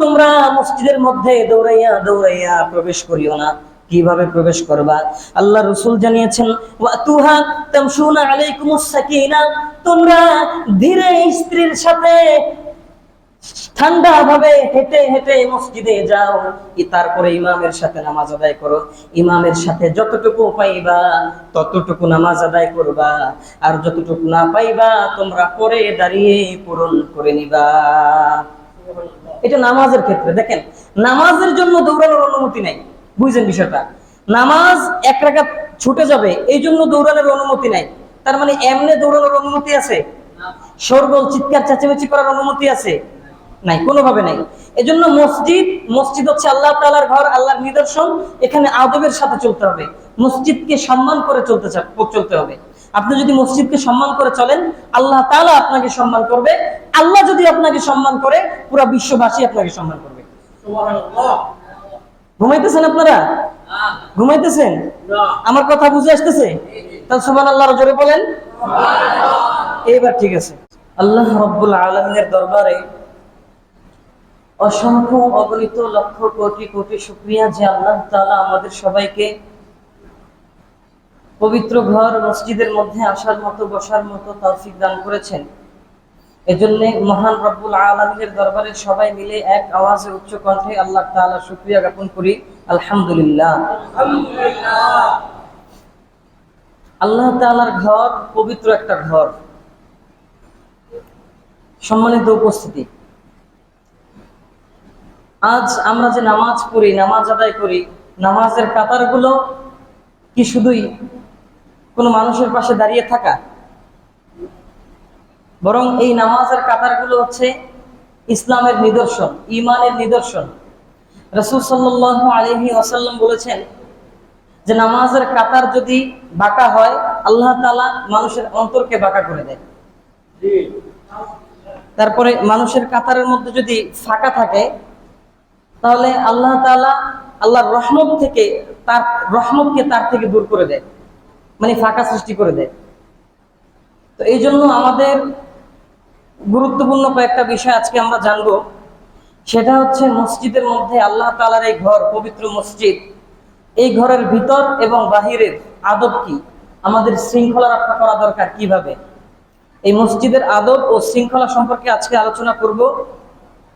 তোমরা মসজিদের মধ্যে দৌড়াইয়া দৌড়াইয়া প্রবেশ করিও না। কিভাবে প্রবেশ করবা? আল্লাহ রাসূল জানিয়েছেন, ওয়াতুহা তামশুনা আলাইকুমুস সাকিনা, তোমরা ধীরে স্ত্রীর সাথে ঠান্ডা ভাবে হেঁটে হেঁটে মসজিদে যাও, তারপরে ইমামের সাথে নামাজ আদায় করো। ইমামের সাথে যতটুকু পাইবা ততটুকু নামাজ আদায় করবা, আর যতটুকু না পাইবা তোমরা পরে দাঁড়িয়ে পূরণ করে নিবা। এটা নামাজের ক্ষেত্রে। দেখেন, নামাজের জন্য দৌড়ানোর অনুমতি নাই। বুঝছেন বিষয়টা? নামাজ এক রাকাত ছুটে যাবে এই জন্য দৌড়ানোর অনুমতি নাই। তার মানে এমনি দৌড়ানোর অনুমতি আছে? শোরগোল চিৎকার চেঁচামেচি করার অনুমতি আছে? নাই, কোনোভাবে নাই। এজন্য মসজিদ হচ্ছে আল্লাহ তাআলার ঘর, আল্লাহর নিদর্শন। এখানে আদবের সাথে চলতে হবে, মসজিদকে সম্মান করে চলতে হবে। আপনি যদি মসজিদকে সম্মান করে চলেন, আল্লাহ তাআলা আপনাকে সম্মান করবে। আল্লাহ যদি আপনাকে সম্মান করে, পুরো বিশ্ববাসী আপনাকে সম্মান করবে। সুবহানাল্লাহ। ঘুমাইতেছেন আপনারা? ঘুমাইতেছেন? আমার কথা বুঝে আসতেছে? তাহলে সুবহানাল্লাহ জোরে বলেন। এইবার ঠিক আছে। আল্লাহ রাব্বুল আলামিনের দরবারে অসংখ্য অগণিত লক্ষ কোটি কোটি শুকরিয়া যে আল্লাহ তাআলা আমাদের সবাইকে পবিত্র ঘর মসজিদের মধ্যে আসার মতো, বসার মতো তৌফিক দান করেছেন। এজন্য মহান রব্বুল আলামিনের দরবারে সবাই মিলে এক আওয়াজে উচ্চ কণ্ঠে আল্লাহ তাআলা শুকরিয়া জ্ঞাপন করি, আলহামদুলিল্লাহ। আলহামদুলিল্লাহ। আল্লাহ তাআলার ঘর পবিত্র একটা ঘর। সম্মানিত উপস্থিতি, আজ আমরা যে নামাজ পড়ি, নামাজ আদায় করি, নামাজের কাতারগুলো কি শুধুই কোনো মানুষের পাশে দাঁড়িয়ে থাকা? বরং এই নামাজের কাতারগুলো হচ্ছে ইসলামের নিদর্শন, ঈমানের নিদর্শন। রাসূল সাল্লাল্লাহু আলাইহি ওয়াসাল্লাম বলেছেন যে নামাজের কাতার যদি বাঁকা হয়, আল্লাহ তাআলা মানুষের অন্তরকে বাঁকা করে দেয়। তারপরে মানুষের কাতারের মধ্যে যদি ফাঁকা থাকে, তাহলে আল্লাহ তাআলা আল্লাহর রহমতকে তার থেকে দূর করে দেয়, মানে ফাঁকা সৃষ্টি করে দেয়। তো এই জন্য আমাদের গুরুত্বপূর্ণ কয়েকটা বিষয় আজকে আমরা জানবো। সেটা হচ্ছে মসজিদের মধ্যে আল্লাহ তাআলার এই ঘর, পবিত্র মসজিদ, এই ঘরের ভিতর এবং বাহিরের আদব কি, আমাদের শৃঙ্খলা রক্ষা করা দরকার কিভাবে। এই মসজিদের আদব ও শৃঙ্খলা সম্পর্কে আজকে আলোচনা করব।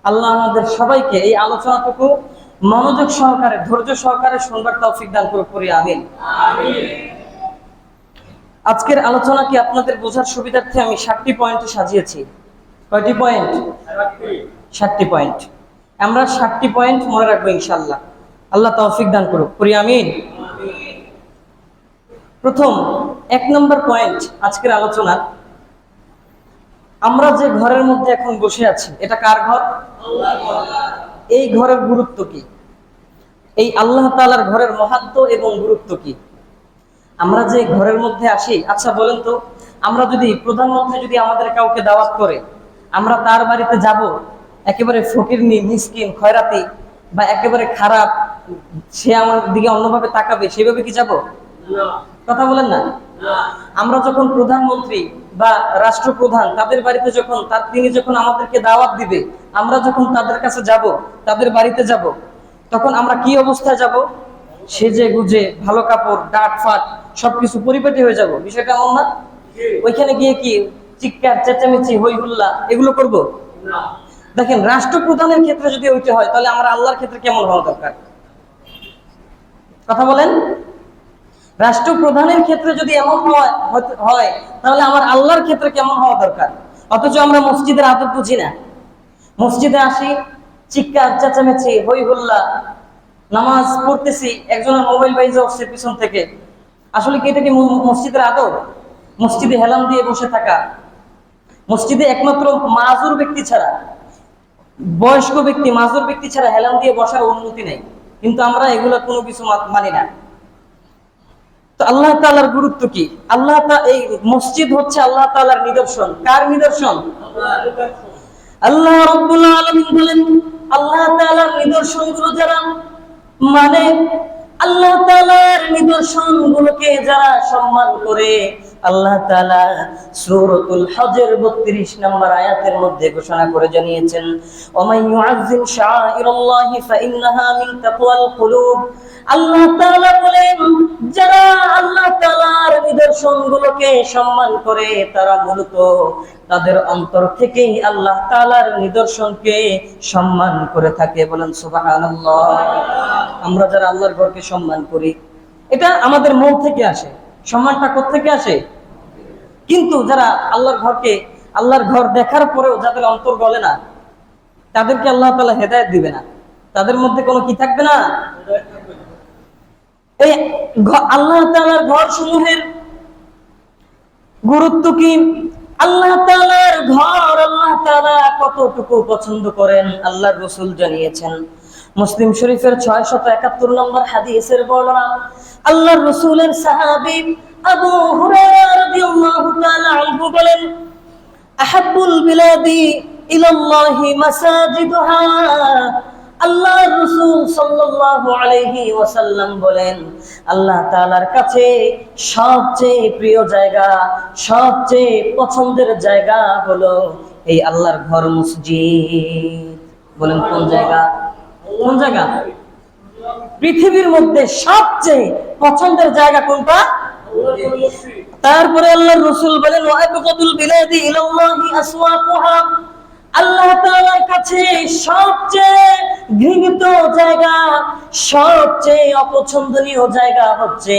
আল্লাহ আমাদের সবাইকে এই আলোচনাটুকু মনোযোগ সহকারে, ধৈর্য সহকারে শুনবার তৌফিক দান করুক, করি আমিন। আজকের আলোচনাকে আপনাদের বোঝার সুবিধার্থে আমি 7টি পয়েন্টে সাজিয়েছি। কয়টি পয়েন্ট? 7টি পয়েন্ট। আমরা 7টি পয়েন্ট মনে রাখবো ইনশাআল্লাহ। আল্লাহ তৌফিক দান করুক, করি আমিন। প্রথম 1 নম্বর পয়েন্ট আজকের আলোচনা, আমরা যে ঘরের মধ্যে এখন বসে আছি, এটা কার ঘর? এই ঘরের গুরুত্ব কি? এই আল্লাহ তাআলার ঘরের মাহাত্ম্য এবং গুরুত্ব কি? আমরা যে ঘরের মধ্যে আসি, আচ্ছা বলেন তো, আমরা যদি প্রধানমন্ত্রী যদি আমাদের কাউকে দাওয়াত করে, আমরা তার বাড়িতে যাব একেবারে ফকিরনি, মিসকিন, খয়রাতি বা একেবারে খারাপ, সে আমার দিকে অন্যভাবে তাকাবে, সেভাবে কি যাব? কথা বলেন না। আমরা যখন প্রধানমন্ত্রী বা রাষ্ট্রপ্রধান তাদের বাড়িতে তিনি যখন আমাদেরকে দাওয়াত দিবে, আমরা যখন তাদের কাছে যাব, তাদের বাড়িতে যাব, তখন আমরা কি অবস্থায় যাব? সেজে গুজে, ভালো কাপড়, ডাট ফাট সবকিছু পরিপাটি হয়ে যাব। বিষয়টা এমন না? ওইখানে গিয়ে কি চিৎকার চেঁচামেচি হই হুল্লা এগুলো করব না। দেখেন, রাষ্ট্রপ্রধানের ক্ষেত্রে যদি ওইটা হয়, তাহলে আমরা আল্লাহর ক্ষেত্রে কেমন হওয়া দরকার? কথা বলেন। রাষ্ট্রপ্রধানের ক্ষেত্রে যদি এমন হয়, তাহলে আমার আল্লাহর ক্ষেত্রে কেমন হওয়া দরকার? অথচ আমরা মসজিদের আদব বুঝি না। মসজিদে আসি, চিৎকার চেঁচামেচি হই হুল্লা, নামাজ পড়তেছি, একজনের মোবাইল বাইজে উঠছে পিছন থেকে। আসলে কি এটা কি মসজিদের আদব? মসজিদে হেলান দিয়ে বসে থাকা, মসজিদে একমাত্র মাজুর ব্যক্তি ছাড়া, বয়স্ক ব্যক্তি, মাজুর ব্যক্তি ছাড়া হেলান দিয়ে বসার অনুমতি নেই, কিন্তু আমরা এগুলো কোনো কিছু মানি না। তো আল্লাহ তাআলার গুরুত্ব কি? এই মসজিদ হচ্ছে আল্লাহ তাআলার নিদর্শন। কার নিদর্শন? আল্লাহ রাব্বুল আলামিন বলেন, আল্লাহ তাআলার নিদর্শনগুলো যারা মানে, আল্লাহ তাআলার নিদর্শনগুলোকে যারা সম্মান করে, আল্লাহ তাআলা সূরাতুল হজের 32 নম্বর আয়াতের মধ্যে ঘোষণা করে জানিয়েছেন, ওমাই ইউআযযিম শাআইরাল্লাহি ফাইন্নাহা মিন তাকওয়াল কুলুব। আল্লাহ তাআলা বলেন, যারা আল্লাহ তাআলার নিদর্শনগুলোকে সম্মান করে তারা মূলত তাদের অন্তর থেকেই আল্লাহ তাআলার নিদর্শনকে সম্মান করে থাকে। বলেন সুবহানাল্লাহ। আমরা যারা আল্লাহর ঘরকে সম্মান করি, এটা আমাদের মন থেকে আসে। সম্মানটা কোথা থেকে আসে? কিন্তু যারা আল্লাহর ঘর দেখার পরেও যাদের অন্তর গলে না, তাদেরকে আল্লাহ তাআলা হেদায়েত দিবে না। তাদের মধ্যে কোনো কি থাকবে না? এই আল্লাহ তাআলার ঘর সমূহের গুরুত্ব কি? আল্লাহ তাআলার ঘর আল্লাহ তাআলা কতটুকু পছন্দ করেন আল্লাহর রাসূল জানিয়েছেন। মুসলিম শরীফের 671 নম্বর হাদিসের বর্ণনা, আল্লাহর রাসূলের সাহাবী আবু হুরায়রা রাদিয়াল্লাহু তাআলা আনহু বলেন, আহাব্বুল বিলাদি ইলাল্লাহি মাসাজিদুহা। আল্লাহর রাসূল সাল্লাল্লাহু আলাইহি ওয়াসাল্লাম বলেন, আল্লাহ তাআলার কাছে সবচেয়ে প্রিয় জায়গা, সবচেয়ে পছন্দের জায়গা হলো এই আল্লাহর ঘর, মসজিদ। বলেন কোন জায়গা? কোন জায়গা? পৃথিবীর মধ্যে সবচেয়ে পছন্দের জায়গা কোনটা? তারপরে আল্লাহর রাসূল বলেন, ওয়া আবগাদুল বিলাদি ইলাল্লাহি আসওয়াকুহা। আল্লাহ তাআলার কাছে সবচেয়ে ঘৃণিত জায়গা, সবচেয়ে অপছন্দনীয় জায়গা হচ্ছে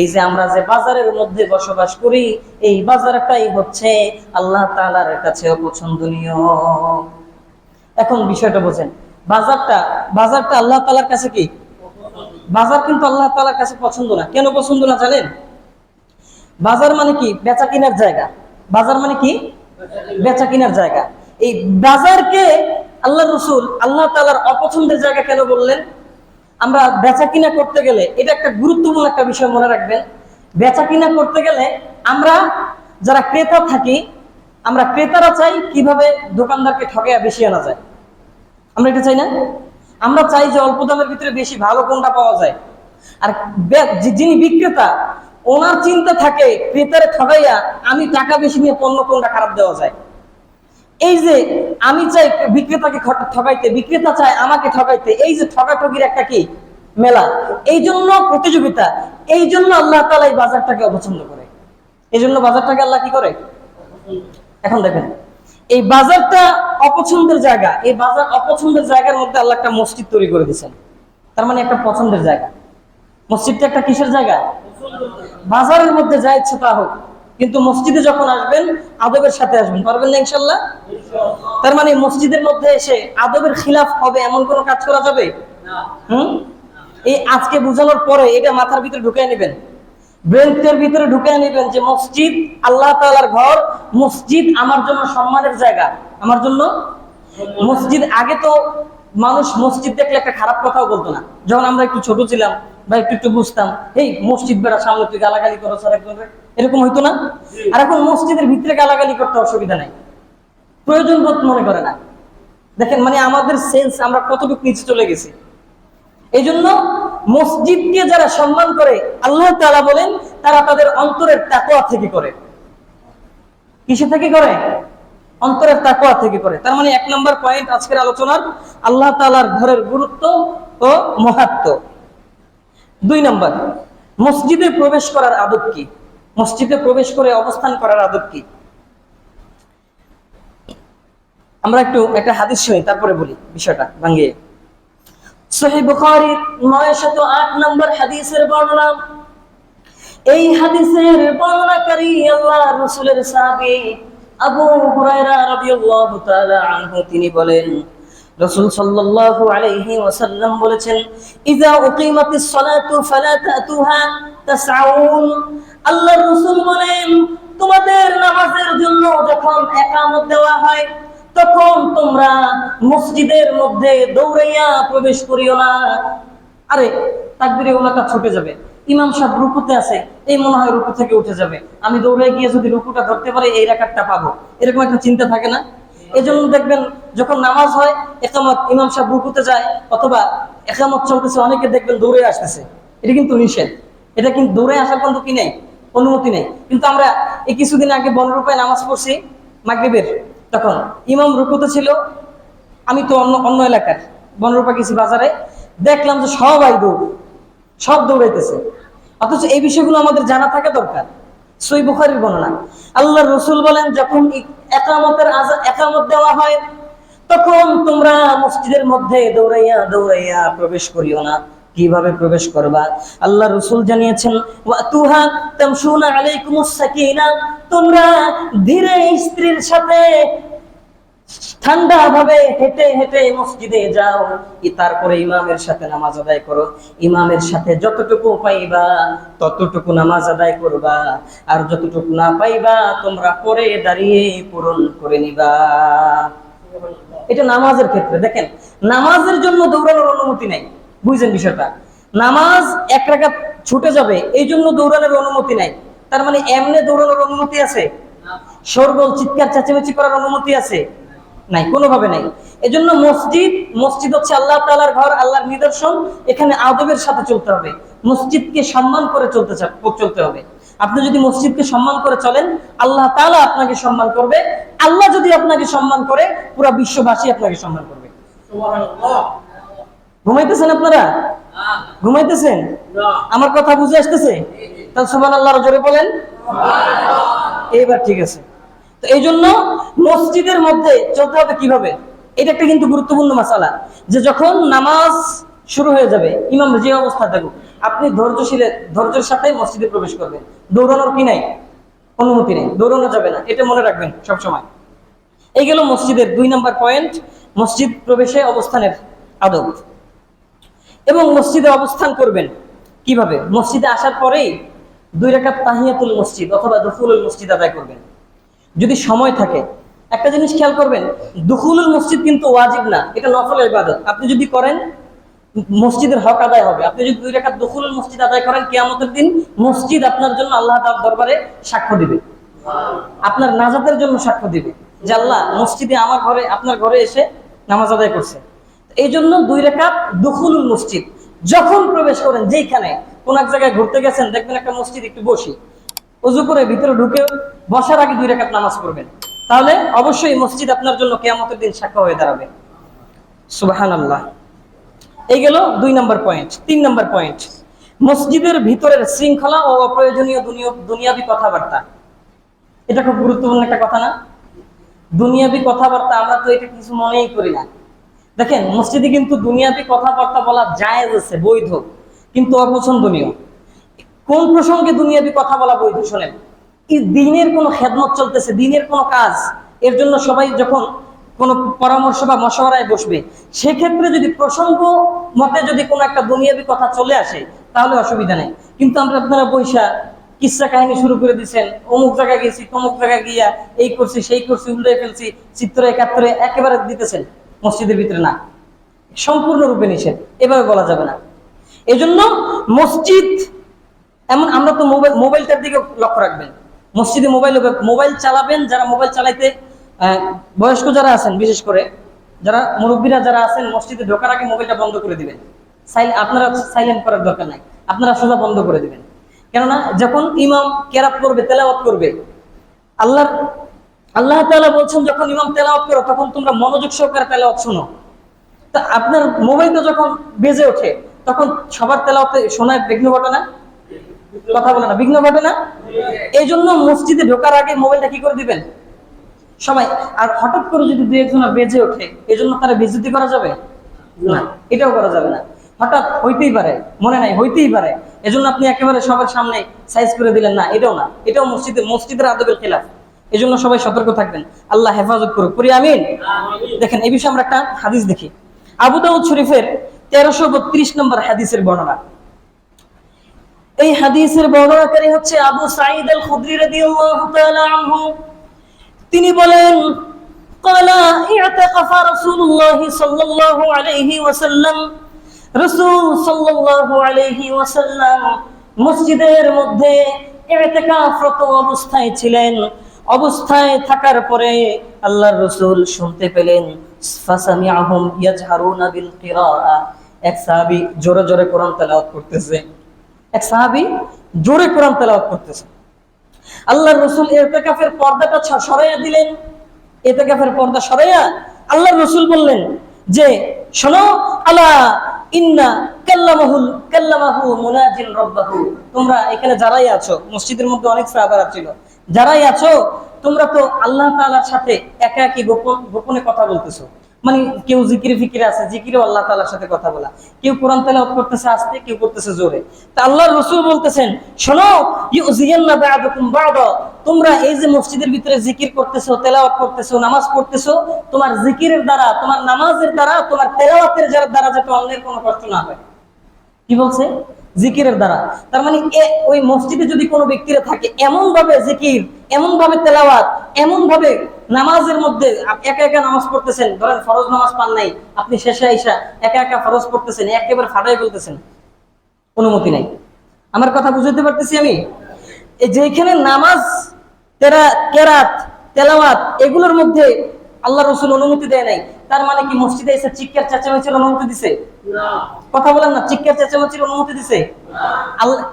এই যে আমরা যে বাজারের মধ্যে বসবাস করি, এই বাজারটাই হচ্ছে আল্লাহ তাআলার কাছে অপছন্দনীয়। এখন বিষয়টা বোঝেন, বাজারটা আল্লাহ তাআলার কাছে কি? বাজার কিন্তু আল্লাহ তাআলার কাছে পছন্দ না। কেন পছন্দ না জানেন? বাজার মানে কি? বেচা কিনার জায়গা। বাজার মানে কি? বেচা কিনার জায়গা। এই বাজারকে আল্লাহর রাসূল আল্লাহ তাআলার অপছন্দের জায়গা কেন বললেন? আমরা বেচা কিনা করতে গেলে, এটা একটা গুরুত্বপূর্ণ একটা বিষয় মনে রাখবেন, বেচা কিনা করতে গেলে আমরা যারা ক্রেতা থাকি, আমরা ক্রেতারা চাই কিভাবে দোকানদারকে ঠকাইয়া বেশি আনা যায়। আমরা এটা চাই না? আমরা চাই যে অল্প দামের ভিতরে বেশি ভালো কোনটা পাওয়া যায়। আর যিনি বিক্রেতা, ওনার চিন্তা থাকে ক্রেতারে ঠকাইয়া আমি টাকা বেশি নিয়ে পণ্য কোনটা খারাপ দেওয়া যায়। এই যে আমি চাই বিক্রেতাকে ঠকাইতে, বিক্রেতা চায় আমাকে ঠকাইতে, এই যে ঠকাঠকির একটা কি মেলা, এই জন্য প্রতিযোগিতা, এই জন্য আল্লাহ তাআলা এই বাজারটাকে অপছন্দ করে। এই জন্য বাজারটাকে আল্লাহ কি করে? এখন দেখেন, এই বাজারটা অপছন্দের জায়গা, এই বাজার অপছন্দের জায়গার মধ্যে আল্লাহ একটা মসজিদ তৈরি করে দিয়েছেন। তার মানে একটা পছন্দের জায়গা। মসজিদটা একটা কিসের জায়গা? বাজারের মধ্যে যা ইচ্ছে তা হোক, কিন্তু মসজিদে যখন আসবেন আদবের সাথে আসবেন। পারবেন না ইনশাআল্লাহ? তার মানে মসজিদের মধ্যে এসে আদবের খিলাফ হবে এমন কোনো কাজ করা যাবে না। এই আজকে বুঝানোর পরে এটা মাথার ভিতরে ঢুকিয়ে নেবেন, ব্রেনের ভিতরে ঢুকিয়ে নেবেন যে মসজিদ আল্লাহ তাআলার ঘর, মসজিদ আমার জন্য সম্মানের জায়গা। আমার জন্য মসজিদ, আগে তো মানুষ মসজিদ দেখলে একটা খারাপ কথাও বলতো না। যখন আমরা একটু ছোট ছিলাম বা একটু বুঝতাম, এই মসজিদ বেড়া সামনে তুই গালাগালি করো স্যার, এরকম হইতো না? আর এখন মসজিদের ভিতরে গালাগালি করতে অসুবিধা নাই, প্রয়োজন বোধ মনে করে না। দেখেন মানে আমাদের সেন্স আমরা কতটুকু নিচে চলে গেছি। এই জন্য মসজিদকে যারা সম্মান করে, আল্লাহ তাআলা বলেন তারা তাদের অন্তরের তাকওয়া থেকে করে। কিসে থেকে করে? অন্তরের তাকওয়া থেকে করে। তার মানে 1 নম্বর পয়েন্ট আজকের আলোচনার, আল্লাহ তাআলার ঘরের গুরুত্ব ও মাহাত্ম্য। 2 নম্বর, মসজিদে প্রবেশ করার আদব কি? মসজিদে প্রবেশ করে অবস্থান করার আদব কি? আমরা একটা হাদিস শুনি, তারপরে বলি বিষয়টা ভাঙিয়ে। সহিহ বুখারী 908 নম্বর হাদিসের বর্ণনা। এই হাদিসের বর্ণনাকারী আল্লাহর রাসূলের সাহাবী আবু হুরায়রা রাদিয়াল্লাহু তাআলা আনহু, তিনি বলেন রাসূল সাল্লাল্লাহু আলাইহি ওয়াসাল্লাম বলেছেন, ইযা উকিমাতিস সালাতু ফালা তাতুহা তাসআউন। আল্লাহর রাসূল বলেন, তোমাদের নামাজের জন্য যখন ইকামত দেওয়া হয় তখন তোমরা মসজিদের মধ্যে দৌড়াইয়া প্রবেশ করিও না। আরে তাকবীরে ওলাটা ছুটে যাবে, ইমাম সাহেব রুকুতে আছে, এই মনে হয় রুকু থেকে উঠে যাবে, আমি দৌড়ে গিয়ে যদি রুকুটা ধরতে পারি এই রাকাতটা পাবো, এরকম একটা চিন্তা থাকে না? এজন্য দেখবেন যখন নামাজ হয়, ইকামত, ইমাম সাহেব রুকুতে যায় অথবা ইকামত চলতেছে, অনেকে দেখবেন দৌড়ে আসতেছে, এটা কিন্তু নিষেধ। এটা কিন্তু দৌড়ে আসার কিন্তু কি নেই, অনুমতি নেই। কিন্তু আমরা এই কিছুদিন আগে বনরূপায় নামাজ পড়ছি মাগরিবের, তখন ইমাম রুকুতে ছিল, আমি তো অন্য অন্য এলাকার, বনরূপা গেছি বাজারে, দেখলাম যে সবাই দৌড়, সব দৌড়াইতেছে। অথচ এই বিষয়গুলো আমাদের জানা থাকা দরকার। সহিহ বুখারীর বর্ণনা, আল্লাহর রাসূল বলেন, যখন একামত দেওয়া হয় তখন তোমরা মসজিদের মধ্যে দৌড়াইয়া দৌড়াইয়া প্রবেশ করিও না। কিভাবে প্রবেশ করবা? আল্লাহ রাসূল জানিয়েছেন, ওয়াতুহা তামশুনা আলাইকুমুস সাকিনা, তোমরা ধীরে স্ত্রীর সাথে ঠান্ডা ভাবে হেঁটে হেঁটে মসজিদে যাও, তারপরে ইমামের সাথে নামাজ আদায় করো। ইমামের সাথে যতটুকু পাইবা ততটুকু নামাজ আদায় করবা, আর যতটুকু না পাইবা তোমরা পরে দাঁড়িয়ে পূরণ করে নিবা। এটা নামাজের ক্ষেত্রে। দেখেন, নামাজের জন্য দৌড়ানোর অনুমতি নাই। বুঝছেন বিষয়টা? নামাজ এক রাকাত ছুটে যাবে এই জন্য দৌড়ানোর অনুমতি নাই। তার মানে এমনি দৌড়ানোর অনুমতি আছে? শোরগোল চিৎকার চেঁচামেচি করার অনুমতি আছে? নাই, কোনোভাবে নাই। এজন্য মসজিদ হচ্ছে আল্লাহ তাআলার ঘর, আল্লাহর নিদর্শন। এখানে আদবের সাথে চলতে হবে, মসজিদকে সম্মান করে চলতে হবে। আপনি যদি মসজিদকে সম্মান করে চলেন, আল্লাহ তাআলা আপনাকে সম্মান করবে। আল্লাহ যদি আপনাকে সম্মান করে, পুরো বিশ্ববাসী আপনাকে সম্মান করবে। সুবহানাল্লাহ। ঘুমাইতেছেন আপনারা? ঘুমাইতেছেন? আমার কথা বুঝে আসতেছে? তাহলে সুবহানাল্লাহ জোরে বলেন। এইবার ঠিক আছে। তো এই জন্য মসজিদের মধ্যে চলতে হবে কিভাবে, এটা একটা কিন্তু গুরুত্বপূর্ণ মাসালা। যে যখন নামাজ শুরু হয়ে যাবে, ইমাম যে অবস্থা থাকুক, আপনি ধৈর্যের সাথে মসজিদে প্রবেশ করবেন। দৌড়ানোর কি নাই, অনুমতি নেই, দৌড়ানো যাবে না। এটা মনে রাখবেন সব সময়। এই গেল মসজিদের 2 নম্বর পয়েন্ট, মসজিদ প্রবেশে অবস্থানের আদব। এবং মসজিদে অবস্থান করবেন কিভাবে? মসজিদে আসার পরেই 2 রাকাত তাহিয়াতুল মসজিদ অথবা দুখুলুল মসজিদ আদায় করবেন যদি সময় থাকে। একটা জিনিস খেয়াল করবেন, দুখুলুল মসজিদ কিন্তু ওয়াজিব না, এটা নফল ইবাদত। আপনি যদি করেন মসজিদের হক আদায় হবে। আপনি যদি 2 রাকাত দুখুলুল মসজিদ আদায় করেন, কিয়ামতের দিন মসজিদ আপনার জন্য আল্লাহ তাআলার দরবারে সাক্ষ্য দিবে, আপনার নাজাতের জন্য সাক্ষ্য দিবে যে আল্লাহ মসজিদে আমার ঘরে, আপনার ঘরে এসে নামাজ আদায় করছে। এই জন্য 2 রাকাত দুখুলুল মসজিদ যখন প্রবেশ করেন, যেখানে কোন এক জায়গায় ঘুরতে গেছেন, দেখবেন একটা মসজিদ, একটু বসি, ওযু করে ভিতরে ঢুকে বসার আগে 2 রাকাত নামাজ পড়বেন, তাহলে অবশ্যই মসজিদ আপনার জন্য কিয়ামতের দিন সাক্ষ্য হয়ে দাঁড়াবে। সুবহানাল্লাহ। এই গেল 2 নম্বর পয়েন্ট। 3 নম্বর পয়েন্ট, মসজিদের ভিতরের শৃঙ্খলা ও অপ্রয়োজনীয় দুনিয়াবি কথাবার্তা। এটা খুব গুরুত্বপূর্ণ একটা কথা না? দুনিয়াবি কথাবার্তা আমরা তো এটা কিছু মনেই করি না। দেখেন, মসজিদে কিন্তু দুনিয়াবি কথাবার্তা বলা জায়েজ আছে, বৈধ, কিন্তু অপছন্দনীয়। কোন প্রসঙ্গে দুনিয়াবি কথা বলা বৈধ? শোনেন, এই দিনের কোনো খেদমত চলতেছে, দিনের কোনো কাজ, এর জন্য সবাই যখন কোনো পরামর্শ বা মশওয়ারায় বসবে, সেক্ষেত্রে যদি প্রসঙ্গ মতে যদি কোনো একটা দুনিয়াবি কথা চলে আসে, তাহলে অসুবিধা নেই। কিন্তু আপনারা পয়সা কিসসা কাহিনী শুরু করে দিচ্ছেন, অমুক জায়গায় গেছি, তমুক জায়গায় গিয়া এই করছি, সেই করছি, উল্টে ফেলছি, চিত্র একাত্তরে একেবারে দিতেছেন মসজিদের ভিতরে, না, সম্পূর্ণরূপে নিষেধ, এভাবে বলা যাবে না। এজন্য মসজিদ এমন, আমরা তো মোবাইলটার দিকে লক্ষ্য রাখবেন। মসজিদে মোবাইল চালাবেন, যারা মোবাইল চালাইতে বয়স্ক যারা আছেন, বিশেষ করে যারা মুরব্বীরা যারা আছেন, মসজিদে ঢোকার আগে মোবাইলটা বন্ধ করে দিবেন। আপনারা সাইলেন্ট করার দরকার নাই, আপনারা সোজা বন্ধ করে দিবেন। কেননা যখন ইমাম কেরাত করবে, তেলাওয়াত করবে, আল্লাহ তাআলা বলছেন, যখন ইমাম তেলাওয়াত করো তখন তোমরা মনোযোগ সহকারে তেলাওয়াত শোনো। তা আপনার মোবাইলটা যখন বেজে ওঠে, তখন সবার তেলাওয়াতে শোনায় বিঘ্ন ঘটে না? কথা বলে না, বিঘ্ন ঘটে না? এই জন্য মসজিদে ঢোকার আগে মোবাইলটা কি করে দিবেন সবাই। আর হঠাৎ করে যদি 2-1 বেজে ওঠে, এই জন্য তারা বেজ্জতি করা যাবে না, এটাও করা যাবে না। হঠাৎ হইতেই পারে, মনে নাই, হইতেই পারে, এজন্য আপনি একেবারে সবার সামনে সাইজ করে দিলেন না, এটাও না, এটাও মসজিদের আদবের খেলাফ। এজন্য সবাই সতর্ক থাকবেন। আল্লাহ হেফাজত করুক, করি আমিন। দেখেন, এই বিষয়ে আমরা একটা হাদিস দেখি, আবু দাউদ শরীফের 1332 নম্বর হাদিসের বর্ণনা। এই হাদিসের বর্ণনাকারী হচ্ছে আবু সাঈদ আল খুদরি রাদিয়াল্লাহু তাআলা আনহু। তিনি বলেন, ক্বালা ই'তাকাফা রাসূলুল্লাহ সাল্লাল্লাহু আলাইহি ওয়াসাল্লাম, রাসূল সাল্লাল্লাহু আলাইহি ওয়াসাল্লাম মসজিদের মধ্যে ই'তিকাফরত অবস্থায় ছিলেন। অবস্থায় থাকার পরে আল্লাহর রাসূল শুনতে পেলেন, ফাসামিআহুম ইয়াজহারুনা বিল কিরাআ, এক সাহাবী জোরে জোরে কোরআন তেলাওয়াত করতেছে। এক সাহাবী জোরে কোরআন তেলাওয়াত করতেছে। আল্লাহর রাসূল ইতিকাফের পর্দাটা সরাইয়া দিলেন। ইতিকাফের পর্দা সরাইয়া আল্লাহর রাসূল বললেন যে শোনো, আলা ইন্না কাল্লামাহু মুনাজিন রাব্বাহু, তোমরা এখানে যারাই আছো, মসজিদের মধ্যে অনেক সাহাবারা ছিল, যারাই আছো তোমরা তো আল্লাহ তাআলার সাথে একা একই গোপনে কথা বলতেছো। মানে কেউ জিকির ফিকিরে আছে, জিকিরও আল্লাহ তাআলার সাথে কথা বলা, কেউ কোরআন তেলাওয়াত করতেছে আস্তে, কেউ করতেছে জোরে। তা আল্লাহর রাসূল বলতেছেন শোনো, ইউজিয়ান্না বা'দুকুম বা'দা, তোমরা এই যে মসজিদের ভিতরে জিকির করতেছো, তেলাওয়াত করতেছো, নামাজ পড়তেছো, তোমার জিকিরের দ্বারা, তোমার নামাজের দ্বারা, তোমার তেলাওয়াতের দ্বারা যাতে অন্যের কোনো কষ্ট না হয়। কি বলছে? জিকিরের দ্বারা। তার মানে ওই মসজিদে যদি কোনো ব্যক্তিরা থাকে, এমন ভাবে জিকির, এমন ভাবে তেলাওয়াত, এমন ভাবে নামাজের মধ্যে একা একা নামাজ পড়তেছেন, ধরেন ফরজ নামাজ পান নাই, আপনি শেষে আইসা একা একা ফরজ পড়তেছেন, একেবারে ফাটাই ফেলতেছেন, অনুমতি নাই। আমার কথা বুঝতে পারতেছি আমি? যেখানে নামাজ, কেরাত, তেলাওয়াত এগুলোর মধ্যে আল্লাহ রাসূল অনুমতি দেয় নাই, তার মানে কি মসজিদে এসে চিৎকার চেঁচামেচির অনুমতি দিছে? না। কথা বলেন না, চিৎকার চেঁচামেচির অনুমতি দিছে? না।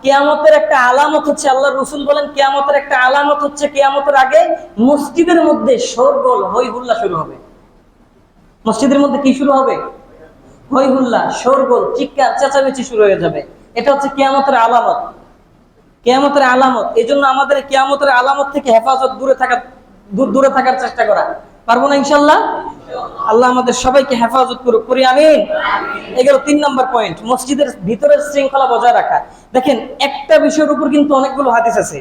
কিয়ামতের একটা আলামত হচ্ছে, আল্লাহ রাসূল বলেন কিয়ামতের একটা আলামত হচ্ছে, কিয়ামতের আগে মসজিদের মধ্যে শোরগোল, হই হুল্লা শুরু হবে। মসজিদের মধ্যে কি শুরু হবে? হই হুল্লা, শোরগোল, চিৎকার চেঁচামেচি শুরু হয়ে যাবে। এটা হচ্ছে কিয়ামতের আলামত। কিয়ামতের আলামত। এজন্য আমাদের কিয়ামতের আলামত থেকে হেফাজত, দূরে থাকার চেষ্টা করা। পারবো না ইনশাআল্লাহ? আল্লাহ আমাদের সবাইকে হেফাজত করুক, করি আমিন। এগুলো 3 নম্বর পয়েন্ট, মসজিদের ভিতরের শৃঙ্খলা বজায় রাখা। দেখেন, একটা বিষয়ের উপর কিন্তু অনেকগুলো হাদিস আছে,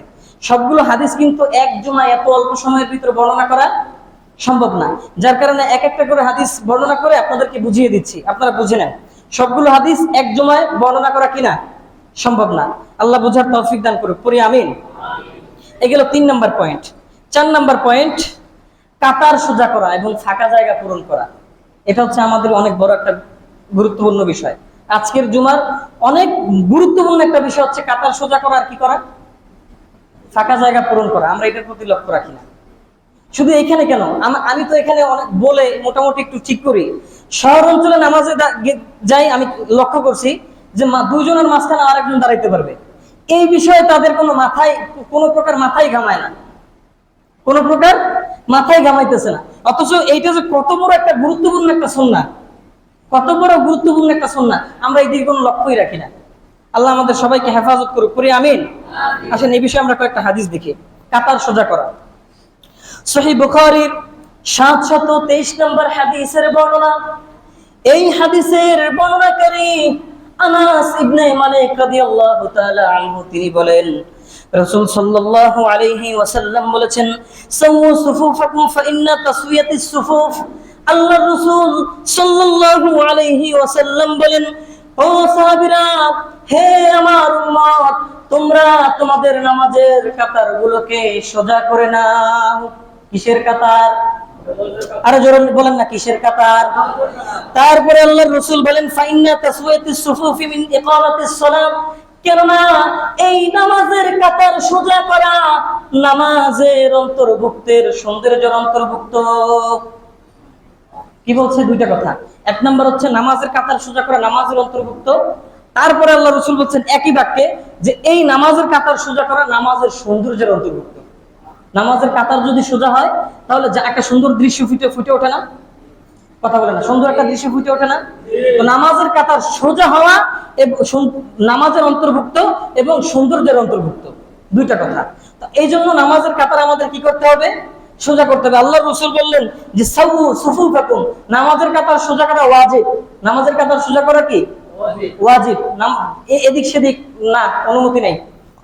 সবগুলো হাদিস কিন্তু এক জুমায় এত অল্প সময়ের ভিতরে বর্ণনা করা সম্ভব না। যার কারণে এক একটা করে হাদিস বর্ণনা করে আপনাদেরকে বুঝিয়ে দিচ্ছি, আপনারা বুঝে নেন। সবগুলো হাদিস এক জুমায় বর্ণনা করা কিনা সম্ভব না। আল্লাহ বোঝার তৌফিক দান করুক, পড়ি আমিন। এগুলো 3 নম্বর পয়েন্ট। 4 নম্বর পয়েন্ট, কাতার সোজা করা এবং ফাঁকা জায়গা পূরণ করা। এটা হচ্ছে আমাদের অনেক বড় একটা গুরুত্বপূর্ণ বিষয়। আজকের জুমার অনেক গুরুত্বপূর্ণ একটা বিষয় হচ্ছে কাতার সোজা করা আর কি করা? ফাঁকা জায়গা পূরণ করা। আমরা এটার প্রতি লক্ষ্য রাখি না। শুধু এখানে কেন, আমি তো এখানে অনেক বলে মোটামুটি একটু ঠিক করি। শহর অঞ্চলে নামাজে যাই, আমি লক্ষ্য করছি যে দুজনের মাঝখানে আরেকজন দাঁড়াইতে পারবে, এই বিষয়ে তাদের কোনো প্রকার মাথায় ঘামায় না, কোনো প্রকার মাথায় ঘামাইতেছে না। অথচ এইটা যে কত বড় একটা গুরুত্বপূর্ণ একটা সুন্নাহ, কত বড় গুরুত্বপূর্ণ একটা সুন্নাহ, আমরা এই দিকে কোনো লক্ষ্যই রাখি না। আল্লাহ আমাদের সবাইকে হেফাজত করুক, করি আমিন। আসেন এই বিষয়ে আমরা কয়েকটা হাদিস দেখি। কাতার সোজা করা, সহিহ বুখারীর ৭২৩ নম্বর হাদিসের বর্ণনা। এই হাদিসের বর্ণনাকারী আনাস ইবনে মালিক রাদিয়াল্লাহু তাআলা আনহু, তিনি বলেন রাসূল সাল্লাল্লাহু আলাইহি ওয়াসাল্লাম বলেছেন, সাওয়ু সুফুফাকুম ফাইন্না তাসওয়াতিস সুফুফ। আল্লাহর রাসূল সাল্লাল্লাহু আলাইহি ওয়াসাল্লাম বলেন, ও সাহাবীরা, হে আমার উম্মত, তোমরা তোমাদের নামাজের কাতারগুলোকে সোজা করে নাও। কিসের কাতার? আরো জোরে বলেন না, কিসের কাতার? তারপরে আল্লাহর রাসূল বলেন, ফাইন্না তাসওয়াতিস সুফুফি মিন ইকামাতিস সালাত, কেননা এই নামাজের কাতার সোজা করা নামাজের অন্তর্ভুক্তের সৌন্দর্যের অন্তর্ভুক্ত। কি বলছে? দুইটা কথা। এক নম্বর হচ্ছে নামাজের কাতার সোজা করা নামাজের অন্তর্ভুক্ত। তারপরে আল্লাহ রাসূল বলছেন একই বাক্যে যে এই নামাজের কাতার সোজা করা নামাজের সৌন্দর্যের অন্তর্ভুক্ত। নামাজের কাতার যদি সোজা হয় তাহলে যা একটা সুন্দর দৃশ্য ফুটে ওঠে না? কথা বলে না, সুন্দর একটা দৃশ্য ফুটে ওঠে না? তো নামাজের কাতার সোজা হওয়া নামাজের অন্তর্ভুক্ত এবং সৌন্দর্যের অন্তর্ভুক্ত, দুইটা কথা। তো এই জন্য নামাজের কাতার আমাদের কি করতে হবে? সোজা করতে হবে। আল্লাহর রাসূল বললেন যে সাওয়ু সুফুফাকুম, নামাজের কাতার সোজা করা ওয়াজিব। নামাজের কাতার সোজা করা কি ওয়াজিব? এদিক সেদিক না, অনুমতি নেই।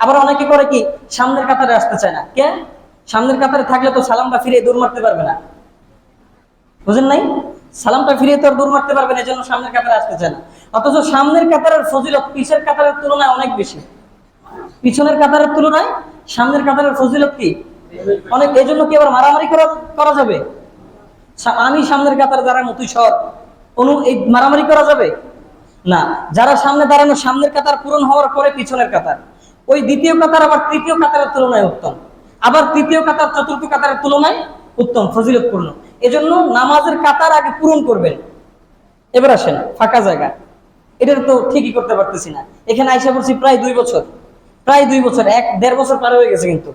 আবার অনেকে করে কি, সামনের কাতারে আসতে চায় না। কে? সামনের কাতারে থাকলে তো সালামটা ফিরে দৌড় মারতে পারবে না, বুঝেন নাই? সালামটা ফিরে তো আর দৌড় মারতে পারবে না, এজন্য সামনের কাতারে আসতে চায় না। অথচ সামনের কাতারের ফজিলত পিছের কাতারের তুলনায় অনেক বেশি। পিছনের কাতারের তুলনায় সামনের কাতারের ফজিলত কি অনেক। এই জন্য কি আবার মারামারি করা যাবে? আমি সামনের কাতারে দাঁড়ানো, তুই সর, এই মারামারি করা যাবে না। যারা সামনে দাঁড়ানো, সামনের কাতার পূরণ হওয়ার পরে পিছনের কাতার, ওই দ্বিতীয় কাতার আবার তৃতীয় কাতারের তুলনায় উত্তম, আবার তৃতীয় কাতার চতুর্থ কাতারের তুলনায় উত্তম, ফজিলতপূর্ণ। এজন্য নামাজের কাতার আগে পূরণ করবেন। এবার আসেন ফাঁকা জায়গা। এটা তো ঠিকই করতে পারতেছি না। এখানে আইসা পড়ছি প্রায় 2 বছর, প্রায় 2 বছর, 1-1.5 বছর পার হয়ে গেছে, কিন্তু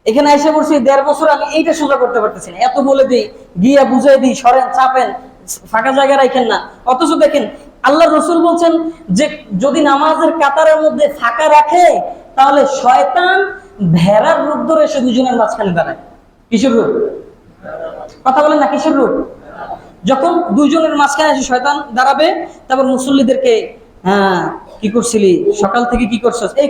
এখানে আইসা পড়ছি 1.5 বছর আমি এইটা সোজা করতে পারতেছি না। এত বলে দিই, গিয়া বুঝাই দিই, সরেন, চাপেন, ফাঁকা জায়গা রাখেন না। অথচ দেখেন আল্লাহ রসুল বলছেন যে যদি নামাজের কাতারের মধ্যে ফাঁকা রাখে তাহলে শয়তান ভেড়ার রূপ ধরে এসে দুজনের মাঝখানে দাঁড়ায়। কিসের রূপ? কথা বলেন না, কিসের রূপ? যখন দুইজনের মাঝখানে এসে শয়তান দাঁড়াবে, তারপর মুসল্লিদেরকে হ্যাঁ কি করছিলি, সকাল থেকে কি করছস, এই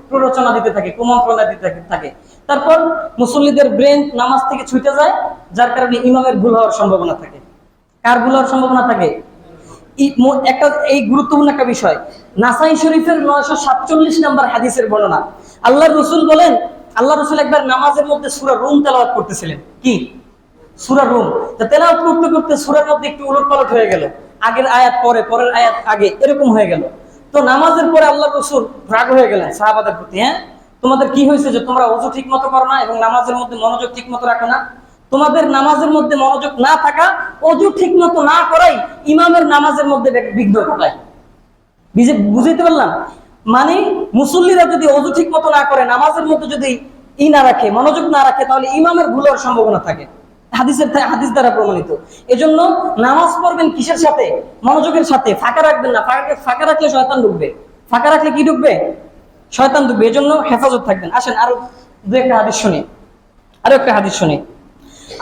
প্ররোচনা দিতে থাকে, কুমন্ত্রণা দিতে থাকে। তারপর মুসল্লিদের ব্রেন নামাজ থেকে ছুটে যায়, যার কারণে ইমামের ভুল হওয়ার সম্ভাবনা থাকে। কার ভুল হওয়ার সম্ভাবনা থাকে? একটা এই গুরুত্বপূর্ণ একটা বিষয়, নাসাই শরীফের 947 নম্বর হাদিসের বর্ণনা। আল্লাহর রসুল বলেন, আল্লাহ রসুল একবার নামাজের মধ্যে সূরা রুম তেলাওয়াত করতেছিলেন। কি সূরা রুম? তো তেলাওয়াত করতে করতে সূরার মধ্যে একটু উলটপালট হয়ে গেল, আগের আয়াত পরে, পরের আয়াত আগে, এরকম হয়ে গেল। তো নামাজের পরে আল্লাহ রসুল রাগ হয়ে গেলেন সাহাবাদের প্রতি, হ্যাঁ তোমাদের কি হয়েছে যে তোমরা ওযু ঠিক মতো করো না এবং নামাজের মধ্যে মনোযোগ ঠিক মতো রাখো না? তোমাদের নামাজের মধ্যে মনোযোগ না থাকা, ওযু ঠিক মতো না করাই ইমামের নামাজের মধ্যে বিঘ্ন ঘটায়। বুঝাইতে পারলাম? মানে মুসল্লিরা যদি ওযু ঠিক মতো না করে, নামাজের মধ্যে যদি না রাখে, মনোযোগ না রাখে, তাহলে ইমামের ভুল হওয়ার সম্ভাবনা থাকে। হাদিস দ্বারা প্রমাণিত। এজন্য নামাজ পড়বেন কিসের সাথে? মনোযোগের সাথে। ফাঁকা রাখবেন না, ফাঁকা রাখলে শয়তান ঢুকবে। ফাঁকা রাখলে কি ঢুকবে? শয়তান ঢুকবে। এজন্য হেফাজত থাকবেন। আসেন আরো একটা হাদিস শুনি, আরো একটা হাদিস শুনি।